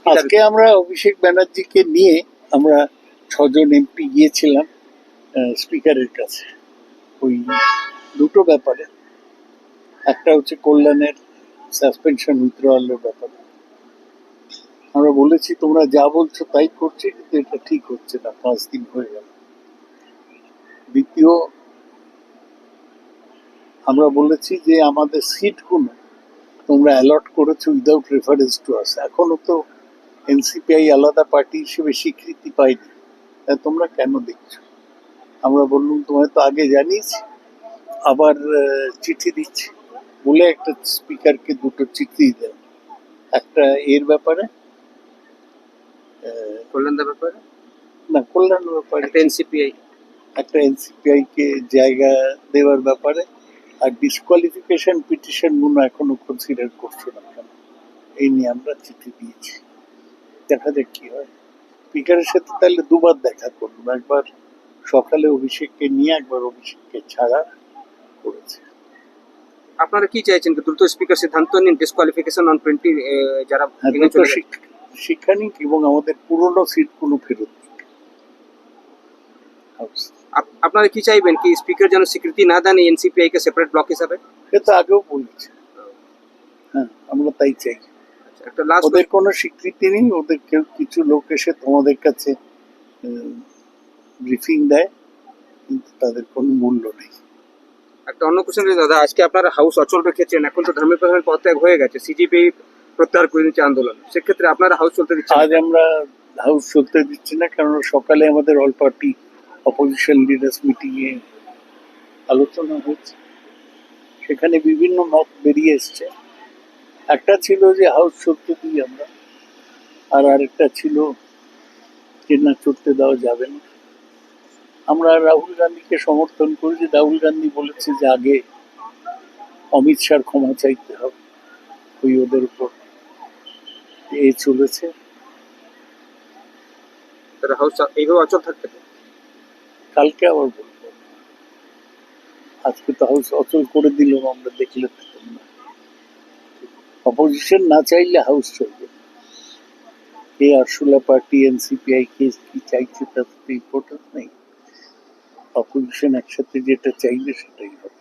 কি দাবি আজকে আমরা অভিষেক ব্যানার্জিকে নিয়ে আমরা 6 জন এমপি গিয়েছিলাম স্পিকারের কাছে ওই দুটো ব্যাপারে। একটা হচ্ছে কল্যাণের সাসপেনশন উইথড্রয়ালের ব্যাপারে। আমরা বলেছি তোমরা যা বলছো তাই করছে, কিন্তু এটা ঠিক হচ্ছে না, 5 দিন হয়ে গেল। দ্বিতীয়, আমরা বলেছি যে আমাদের সিটগুলো তোমরা অ্যালট করেছো উইদাউট রেফারেন্স টু আস। এখনো তো এনসিপিআই আলাদা পার্টি হিসেবে স্বীকৃতি পাইনি, তা তোমরা কেন দেখছো? আমরা বললাম তোমায় তো আগে জানিয়েছি, আবার চিঠি দিচ্ছি বলে একটা স্পিকারকে দুটো চিঠি দেয়। একটা এর ব্যাপারে, কল্যাণদার ব্যাপারে, না কল্যাণের ব্যাপারে, একটা এনসিপিআই, একটা এনসিপিআই কে জায়গা দেওয়ার ব্যাপারে, আর ডিসকোয়ালিফিকেশন পিটিশন গুলো এখনো কনসিডার করছো না কেন, এই নিয়ে আমরা চিঠি দিয়েছি। দেখা যাক কি হয়। স্পিকারের সাথে তাহলে দুবার দেখা করলাম, একবার সকালে অভিষেককে নিয়ে, একবার অভিষেককে ছাড়া করেছে। আপনারা কি চাইছেন দ্রুত স্পিকার সিদ্ধান্ত নিন ডিসকোয়ালিফিকেশন অন 20 যারা হ্যাঁ, ভেঙে দ্রুত চলে গেছে? শিক্ষা নিক এবং আমাদের পুরনো সিটগুলো ফেরত দিক। আপনারা কি চাইবেন কি স্পিকার যেন স্বীকৃতি না দেন এনসিপিআই কে সেপারেট ব্লক হিসাবে? সে তো আগেও বলেছে, হ্যাঁ আমরা তাই চাই। একটা লাস্ট, ওদের কোনো স্বীকৃতি নেই, ওদের কেউ কিছু লোক এসে তোমাদের কাছে ব্রিফিং দেয়, কিন্তু তাদের কোনো মূল্য নেই। একটা অন্য কোশ্চেন দাদা, আজকে আপনারা হাউস অচল রেখেছেন, এখন তো ধর্মের প্রধানের পদত্যাগ হয়ে গেছে, সিজিপি প্রত্যাহার করে নিচ্ছে আন্দোলন, সেক্ষেত্রে আপনারা হাউস চলতে দিচ্ছেন আজ আমরা হাউস চলতে দিচ্ছি না, কারণ সকালে আমাদের all party opposition leaders meeting এ আলোচনা হয়েছে, সেখানে বিভিন্ন মত বেরিয়ে এসছে। একটা ছিল যে হাউস চলতে দিই আমরা, আর আরেকটা ছিল যে না, চলতে দেওয়া যাবে না। আমরা রাহুল গান্ধীকে সমর্থন করি, যে রাহুল গান্ধী বলেছে যে আগে অমিত শাহর ক্ষমা চাইতে হবে, ওই ওদের উপর এ চলেছে। তারা হাউস এইভাবে অচল থাকতে পারে? কালকে আবার বলবো, আজকে তো হাউস অচল করে দিলাম আমরা, দেখলে থাকুন না। অপোজিশন না চাইলে হাউস চলবে না। এই আরসুলা পার্টি এনসিপিআই কে কি চাইছে তার তো ইম্পর্টেন্স নেই, অপোজিশন একসাথে যেটা চাইবে সেটাই হবে।